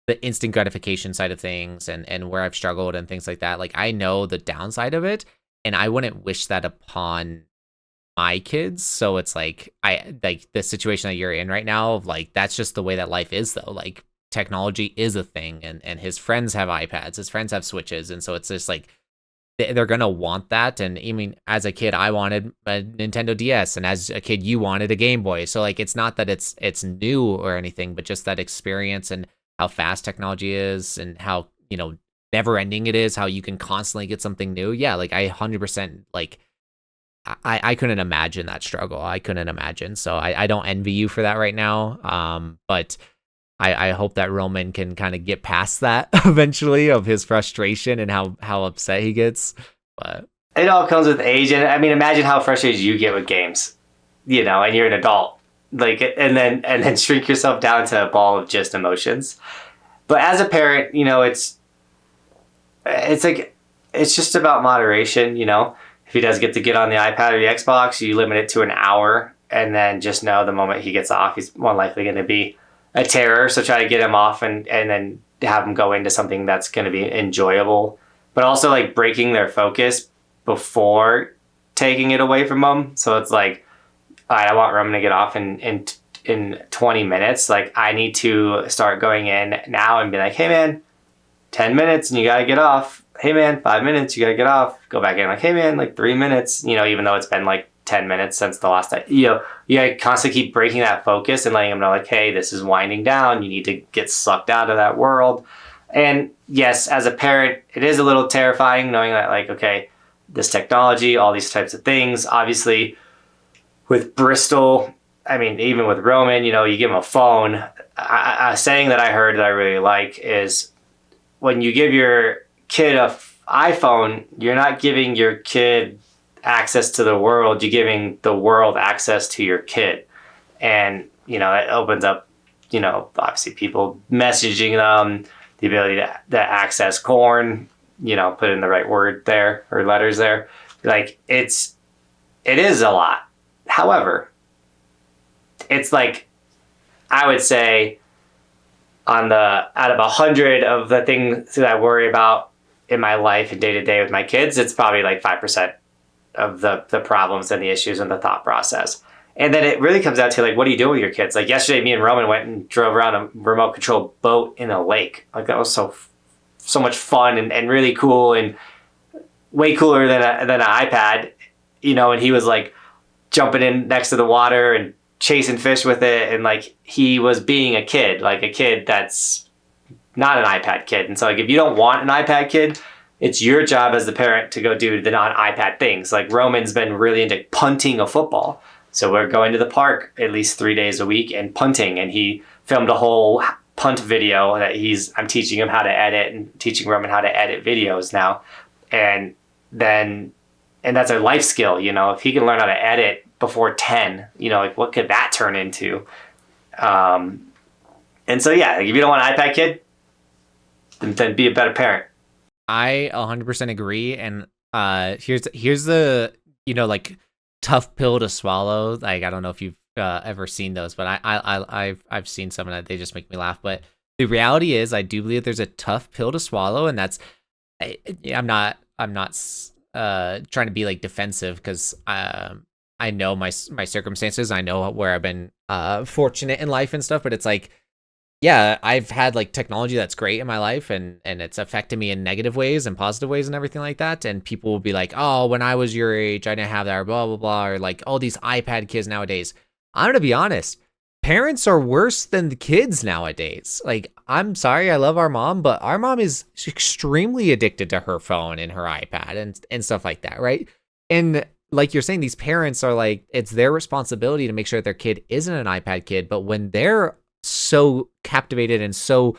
the instant gratification side of things and where I've struggled and things like that. Like, I know the downside of it, and I wouldn't wish that upon my kids. So it's like, I like the situation that you're in right now, like that's just the way that life is though. Like, technology is a thing, and his friends have iPads, his friends have Switches, and so it's just like they're gonna want that. And I mean, as a kid, I wanted a Nintendo DS, and as a kid, you wanted a Game Boy. So like, it's not that it's new or anything, but just that experience and how fast technology is, and how, you know, never ending it is, how you can constantly get something new. Yeah, like I 100% like I couldn't imagine that struggle. I couldn't imagine. So I don't envy you for that right now. But I hope that Roman can kind of get past that eventually, of his frustration and how upset he gets. But it all comes with age, and I mean, imagine how frustrated you get with games, you know, and you're an adult, like, and then shrink yourself down to a ball of just emotions. But as a parent, you know, it's like, it's just about moderation, you know. If he does get on the iPad or the Xbox, you limit it to an hour, and then just know the moment he gets off, he's more likely going to be a terror. So try to get him off, and then have him go into something that's going to be enjoyable, but also like breaking their focus before taking it away from them. So it's like, all right, I want Roman to get off in 20 minutes. Like, I need to start going in now and be like, hey man, 10 minutes and you got to get off. Hey man, 5 minutes, you got to get off. Go back in, like, hey man, like 3 minutes, you know, even though it's been like 10 minutes since the last time, you know, you gotta constantly keep breaking that focus and letting them know, like, hey, this is winding down. You need to get sucked out of that world. And yes, as a parent, it is a little terrifying knowing that, like, okay, this technology, all these types of things, obviously with Bristol, I mean, even with Roman, you know, you give him a phone. A saying that I heard that I really like is, when you give your kid a iPhone, you're not giving your kid access to the world, you're giving the world access to your kid. And, you know, that opens up, you know, obviously people messaging them, the ability to access corn, you know, put in the right word there or letters there. Like, it is a lot. However, it's like, I would say out of 100 of the things that I worry about in my life and day to day with my kids, it's probably like 5% of the problems and the issues and the thought process. And then it really comes down to, like, what do you do with your kids? Like, yesterday, me and Roman went and drove around a remote control boat in a lake. Like, that was so much fun and really cool, and way cooler than an iPad, you know. And he was like jumping in next to the water and chasing fish with it, and like, he was being a kid, like a kid that's not an iPad kid. And so, like, if you don't want an iPad kid, it's your job as the parent to go do the non-iPad things. Like, Roman's been really into punting a football. So we're going to the park at least 3 days a week and punting. And he filmed a whole punt video that I'm teaching him how to edit, and teaching Roman how to edit videos now. And that's a life skill, you know. If he can learn how to edit before 10, you know, like, what could that turn into? And so, yeah, like, if you don't want an iPad kid, then be a better parent. I 100% agree. And here's the, you know, like, tough pill to swallow. Like, I don't know if you've ever seen those, but I've seen some, and they just make me laugh. But the reality is, I do believe there's a tough pill to swallow, and that's, I'm not trying to be like defensive, because I know my circumstances. I know where I've been fortunate in life and stuff. But it's like, yeah, I've had like technology that's great in my life, and it's affected me in negative ways and positive ways and everything like that. And people will be like, oh, when I was your age, I didn't have that, or blah, blah, blah. Or like, oh, these iPad kids nowadays. I'm going to be honest. Parents are worse than the kids nowadays. Like, I'm sorry, I love our mom, but our mom is extremely addicted to her phone and her iPad and stuff like that, right? And like you're saying, these parents are like, it's their responsibility to make sure that their kid isn't an iPad kid. But when they're so captivated and so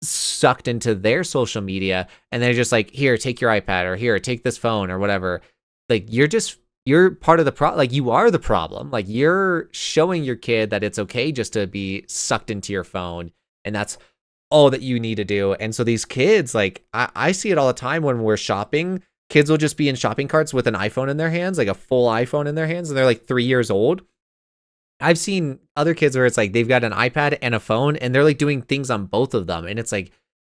sucked into their social media, and they're just like, here, take your iPad, or here, take this phone, or whatever, like, you're just you're part of the like you are the problem. Like you're showing your kid that it's okay just to be sucked into your phone, and that's all that you need to do. And so these kids, like I see it all the time when we're shopping. Kids will just be in shopping carts with an iPhone in their hands, like a full iPhone in their hands, and they're like 3 years old. I've seen other kids where it's like they've got an iPad and a phone, and they're like doing things on both of them, and it's like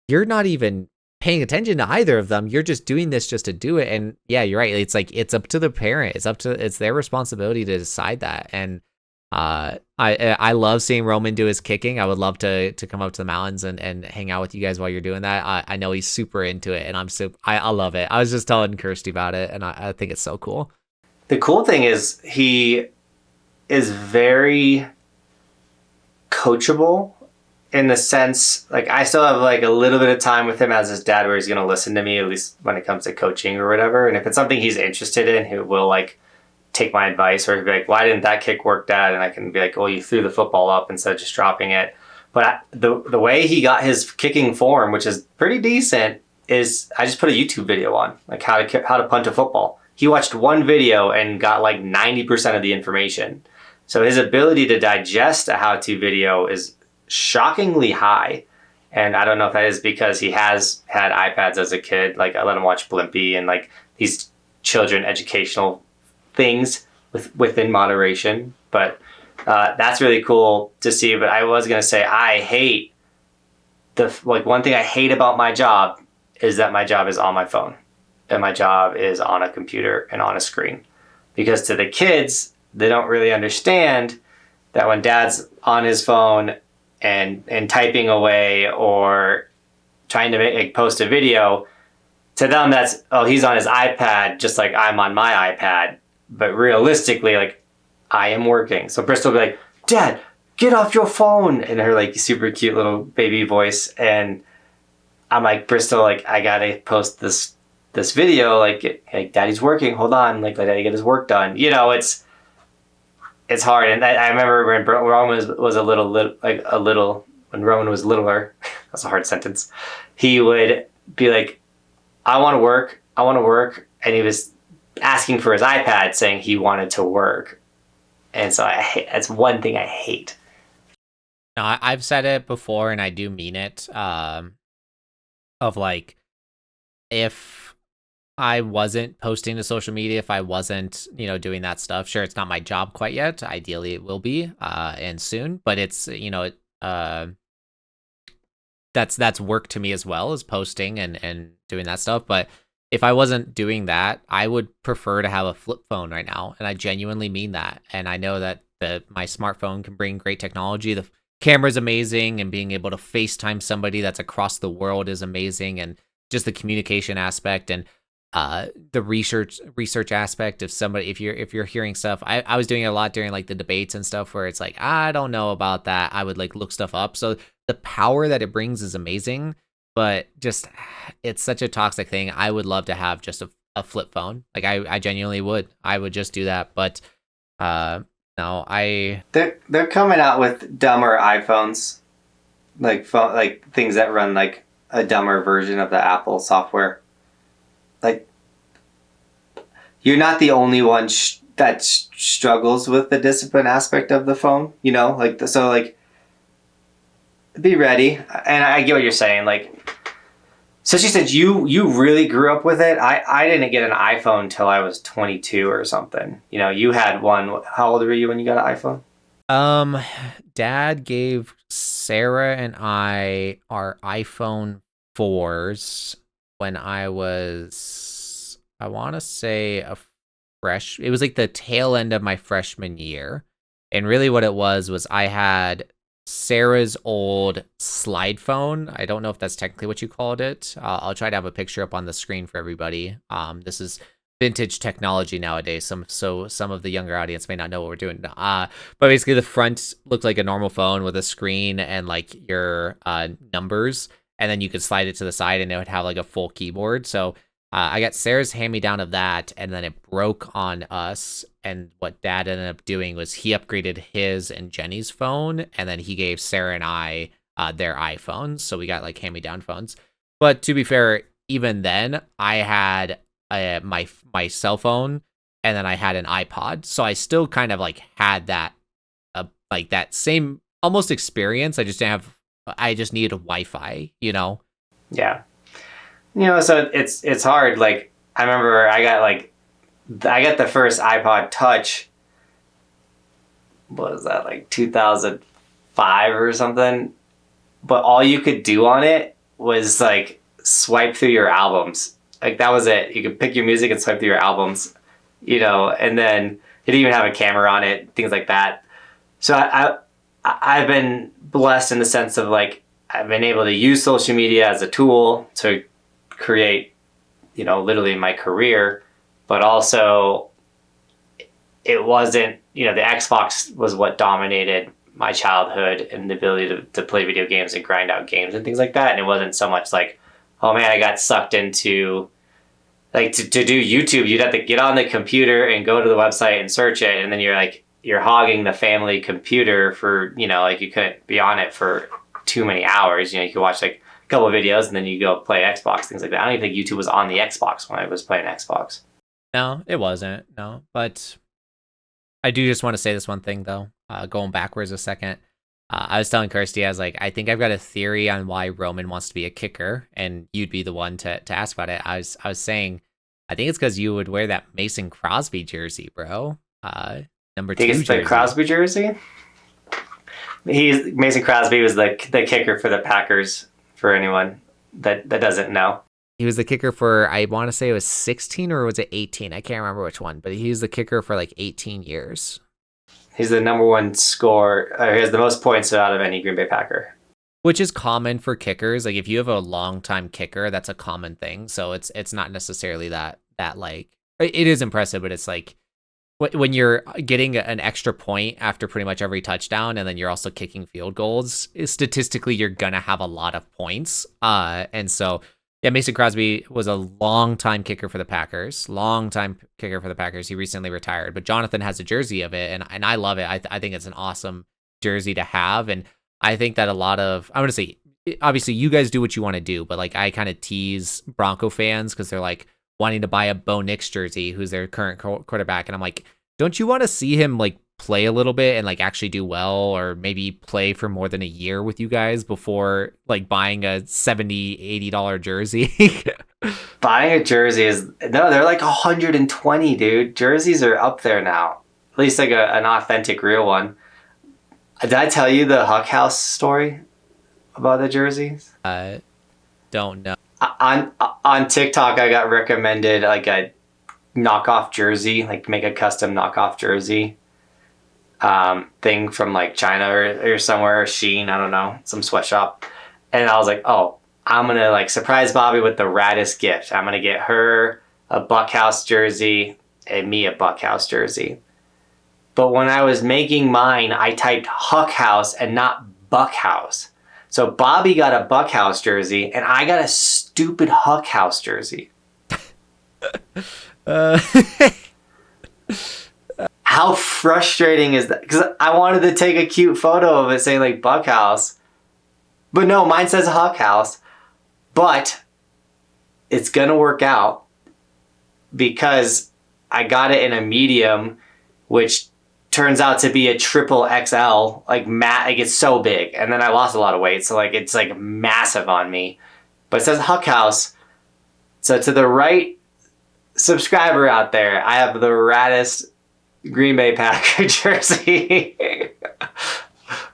you're not even paying attention to either of them. You're just doing this just to do it. And yeah, you're right. It's like it's up to the parent. It's their responsibility to decide that. And I love seeing Roman do his kicking. I would love to come up to the mountains and hang out with you guys while you're doing that. I know he's super into it, and I love it. I was just telling Kirsty about it, and I think it's so cool. The cool thing is he is very coachable in the sense, like, I still have like a little bit of time with him as his dad where he's going to listen to me, at least when it comes to coaching or whatever. And if it's something he's interested in, he will like take my advice, or he'll be like, why didn't that kick work, Dad? And I can be like, well, you threw the football up instead of just dropping it. But the way he got his kicking form, which is pretty decent, is I just put a YouTube video on, like how to punt a football. He watched one video and got like 90% of the information. So his ability to digest a how-to video is shockingly high. And I don't know if that is because he has had iPads as a kid. Like I let him watch Blimpy and like these children educational things within moderation. But that's really cool to see. But I was going to say, I hate one thing I hate about my job is that my job is on my phone and my job is on a computer and on a screen. Because to the kids, they don't really understand that when Dad's on his phone and typing away or trying to post a video, to them that's, oh, he's on his iPad just like I'm on my iPad. But realistically, like, I am working. So Bristol will be like, Dad, get off your phone, in her like super cute little baby voice. And I'm like, Bristol, like, I gotta post this video, like Daddy's working, hold on, like let Daddy get his work done. You know, it's hard. And I remember when Roman was a little, when Roman was littler, that's a hard sentence, he would be like, I want to work. And he was asking for his iPad saying he wanted to work. And so that's one thing I hate. No, I've said it before and I do mean it. Of like, if I wasn't posting to social media, if I wasn't, doing that stuff, sure, it's not my job quite yet. Ideally, it will be, and soon. But it's, that's work to me as well, as posting and doing that stuff. But if I wasn't doing that, I would prefer to have a flip phone right now, and I genuinely mean that. And I know that my smartphone can bring great technology. The camera's amazing, and being able to FaceTime somebody that's across the world is amazing, and just the communication aspect and the research aspect of somebody. If you're hearing stuff, I was doing it a lot during like the debates and stuff where it's like, I don't know about that. I would like look stuff up. So the power that it brings is amazing, but just it's such a toxic thing. I would love to have just a flip phone. Like I genuinely would. I would just do that. But no, they're coming out with dumber iPhones, like things that run like a dumber version of the Apple software. Like, you're not the only one that struggles with the discipline aspect of the phone, so like, be ready. And I get what you're saying. Like, so she said you really grew up with it. I didn't get an iPhone till I was 22 or something. You had one. How old were you when you got an iPhone? Dad gave Sarah and I our iPhone 4s when I was, I want to say it was like the tail end of my freshman year. And really what it was I had Sarah's old slide phone. I don't know if that's technically what you called it. I'll try to have a picture up on the screen for everybody. This is vintage technology nowadays. Some of the younger audience may not know what we're doing. But basically the front looked like a normal phone with a screen and like your numbers. And then you could slide it to the side and it would have like a full keyboard. So I got Sarah's hand-me-down of that, and then it broke on us. And what Dad ended up doing was he upgraded his and Jenny's phone, and then he gave Sarah and I their iPhones. So we got like hand-me-down phones. But to be fair, even then, I had my cell phone and then I had an iPod. So I still kind of like had that like that same almost experience. I just needed a Wi-Fi, you know? Yeah. So it's hard. Like I remember I got the first iPod Touch. What was that, like 2005 or something? But all you could do on it was like swipe through your albums. Like that was it. You could pick your music and swipe through your albums, and then it didn't even have a camera on it, things like that. So I've been blessed in the sense of like I've been able to use social media as a tool to create, literally my career, but also it wasn't, the Xbox was what dominated my childhood and the ability to play video games and grind out games and things like that. And it wasn't so much like, oh man, I got sucked into like to do YouTube, you'd have to get on the computer and go to the website and search it. And then you're hogging the family computer for, like you couldn't be on it for too many hours. You could watch like a couple of videos and then you go play Xbox, things like that. I don't even think YouTube was on the Xbox when I was playing Xbox. No, it wasn't. No, but I do just want to say this one thing though, going backwards a second. I was telling Kirsty, I was like, I think I've got a theory on why Roman wants to be a kicker, and you'd be the one to ask about it. I was saying, I think it's because you would wear that Mason Crosby jersey, bro. Number 2 jersey. The Crosby jersey? Mason Crosby was the kicker for the Packers, for anyone that doesn't know. He was the kicker for, I want to say it was 16 or was it 18? I can't remember which one, but he was the kicker for like 18 years. He's the number one scorer. He has the most points out of any Green Bay Packer. Which is common for kickers. Like if you have a long-time kicker, that's a common thing. So it's not necessarily that like, it is impressive, but it's like when you're getting an extra point after pretty much every touchdown and then you're also kicking field goals, statistically you're going to have a lot of points. And so yeah, Mason Crosby was a long-time kicker for the Packers. He recently retired, but Johnathan has a jersey of it, and I love it. I think it's an awesome jersey to have, and I think that a lot of, I'm going to say, obviously you guys do what you want to do, but like I kind of tease Bronco fans because they're like wanting to buy a Bo Nix jersey, who's their current quarterback, and I'm like, don't you want to see him like play a little bit and like actually do well, or maybe play for more than a year with you guys before like buying a $70-$80 jersey? Buying a jersey they're like 120, dude. Jerseys are up there now, at least like an authentic real one. Did I tell you the Buckhouse story about the jerseys? Don't know. On TikTok I got recommended like a knockoff jersey, like make a custom knockoff jersey thing from like China or somewhere, or Shein, I don't know, some sweatshop. And I was like, oh, I'm gonna like surprise Bobby with the raddest gift. I'm gonna get her a Buckhouse jersey and me a Buckhouse jersey. But when I was making mine, I typed Buckhouse and not Buckhouse. So Bobby got a Buckhouse jersey and I got a stupid Buckhouse jersey. How frustrating is that? Because I wanted to take a cute photo of it saying like Buckhouse. But no, mine says Buckhouse. But it's going to work out because I got it in a medium, which turns out to be a triple XL. Like it's so big. And then I lost a lot of weight. So like it's like massive on me. But it says Buckhouse. So to the right subscriber out there, I have the raddest Green Bay Packer jersey.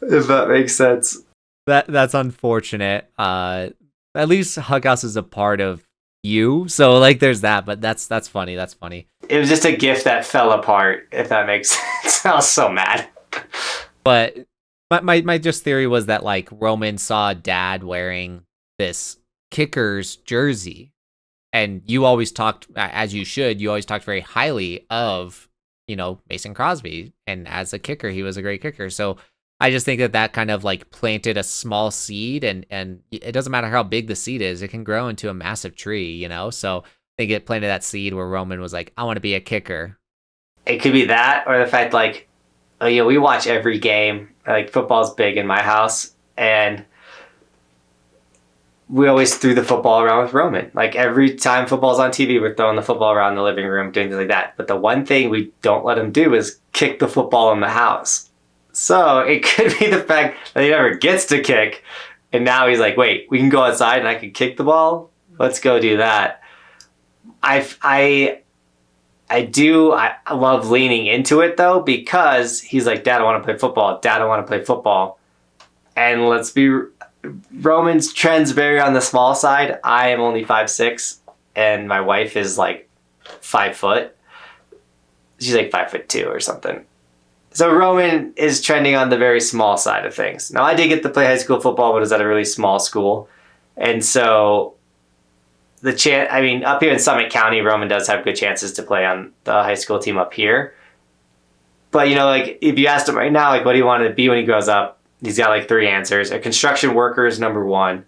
If that makes sense. That's unfortunate. At least Buckhouse is a part of you, so like there's that. But that's funny. That's funny. It was just a gift that fell apart. If that makes sense. I was so mad. But my just theory was that like Roman saw Dad wearing this kicker's jersey, and you always talked, as you should, you always talked very highly of Mason Crosby, and as a kicker he was a great kicker. So I just think that kind of like planted a small seed, and it doesn't matter how big the seed is, it can grow into a massive tree, so I think it planted that seed where Roman was like, I want to be a kicker. It could be that, or the fact like, we watch every game. Like football's big in my house, and we always threw the football around with Roman. Like every time football's on TV, we're throwing the football around the living room, doing things like that. But the one thing we don't let him do is kick the football in the house. So it could be the fact that he never gets to kick. And now he's like, wait, we can go outside and I can kick the ball? Let's go do that. I love leaning into it though, because he's like, Dad, I want to play football. Dad, I want to play football. And Roman's trends vary on the small side. I am only 5'6", and my wife is like 5 foot. She's like 5'2" or something. So Roman is trending on the very small side of things. Now I did get to play high school football, but it was at a really small school. And so up here in Summit County, Roman does have good chances to play on the high school team up here. But, like, if you asked him right now, like, what do you want to be when he grows up? He's got, like, 3 answers. A construction worker is number 1.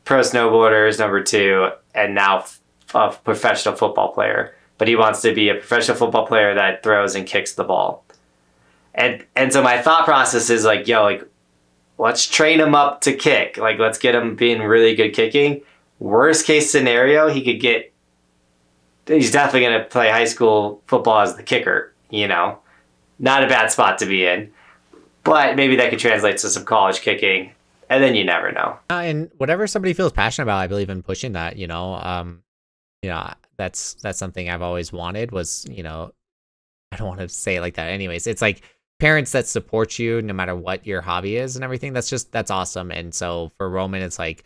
Pro snowboarder is number 2. And now a professional football player. But he wants to be a professional football player that throws and kicks the ball. And so my thought process is, like, let's train him up to kick. Like, let's get him being really good kicking. Worst case scenario, he's definitely going to play high school football as the kicker, Not a bad spot to be in. But maybe that could translate to some college kicking, and then you never know. And whatever somebody feels passionate about, I believe in pushing that, that's something I've always wanted was, I don't want to say it like that anyways. It's like parents that support you no matter what your hobby is and everything. That's awesome. And so for Roman, it's like,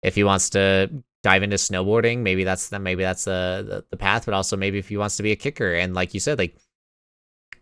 if he wants to dive into snowboarding, maybe that's the path, but also maybe if he wants to be a kicker. And like you said, like,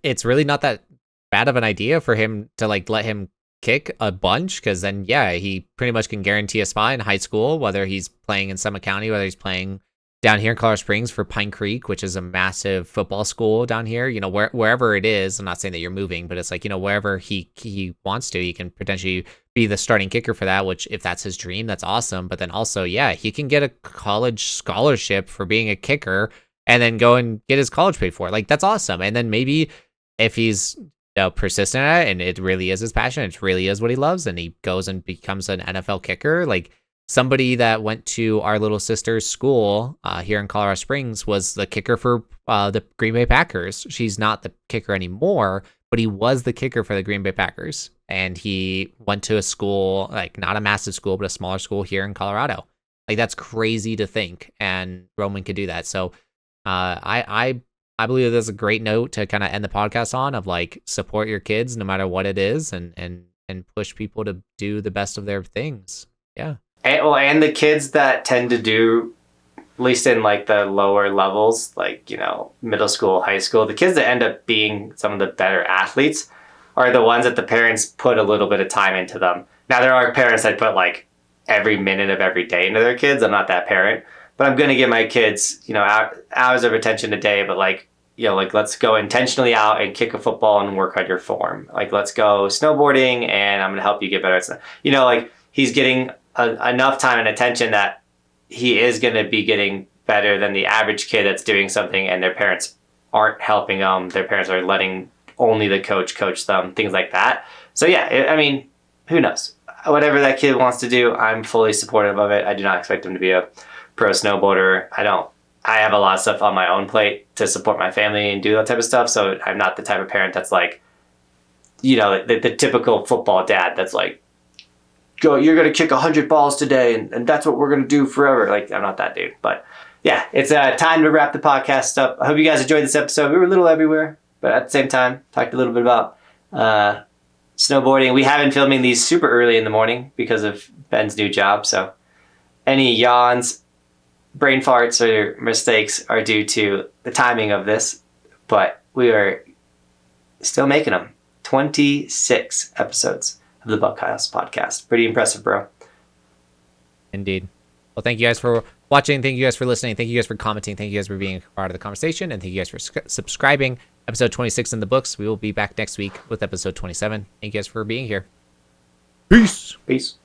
it's really not that bad of an idea for him to like let him kick a bunch, because then he pretty much can guarantee a spot in high school, whether he's playing in Summit County, whether he's playing down here in Colorado Springs for Pine Creek, which is a massive football school down here, wherever it is. I'm not saying that you're moving, but it's like, wherever he wants to, he can potentially be the starting kicker for that, which if that's his dream, that's awesome. But then also, he can get a college scholarship for being a kicker and then go and get his college paid for. Like, that's awesome. And then maybe if he's persistent at it and it really is his passion, it really is what he loves, and he goes and becomes an NFL kicker. Like, somebody that went to our little sister's school here in Colorado Springs was the kicker for the Green Bay Packers. She's not the kicker anymore, but he was the kicker for the Green Bay Packers. And he went to a school, like not a massive school, but a smaller school here in Colorado. Like, that's crazy to think. And Roman could do that. So I believe that's a great note to kind of end the podcast on, of like, support your kids no matter what it is, and push people to do the best of their things. Yeah. And the kids that tend to do, at least in like the lower levels, like, middle school, high school, the kids that end up being some of the better athletes are the ones that the parents put a little bit of time into them. Now, there are parents that put like every minute of every day into their kids. I'm not that parent, but I'm going to give my kids, hours of attention a day, but like, let's go intentionally out and kick a football and work on your form. Like, let's go snowboarding and I'm going to help you get better at snow. Like, he's getting enough time and attention that he is going to be getting better than the average kid that's doing something and their parents aren't helping them. Their parents are letting only the coach them, things like that. So who knows? Whatever that kid wants to do, I'm fully supportive of it. I do not expect him to be a pro snowboarder. I have a lot of stuff on my own plate to support my family and do that type of stuff. So I'm not the type of parent that's like, the typical football dad that's like, you're going to kick 100 balls today and that's what we're going to do forever. Like, I'm not that dude. But yeah, it's time to wrap the podcast up. I hope you guys enjoyed this episode. We were a little everywhere, but at the same time, talked a little bit about snowboarding. We have been filming these super early in the morning because of Ben's new job. So any yawns, brain farts, or mistakes are due to the timing of this. But we are still making them. 26 episodes of the Buckhouse podcast. Pretty impressive, bro. Indeed. Well, thank you guys for watching. Thank you guys for listening. Thank you guys for commenting. Thank you guys for being part of the conversation. And thank you guys for subscribing. Episode 26 in the books. We will be back next week with episode 27. Thank you guys for being here. Peace. Peace.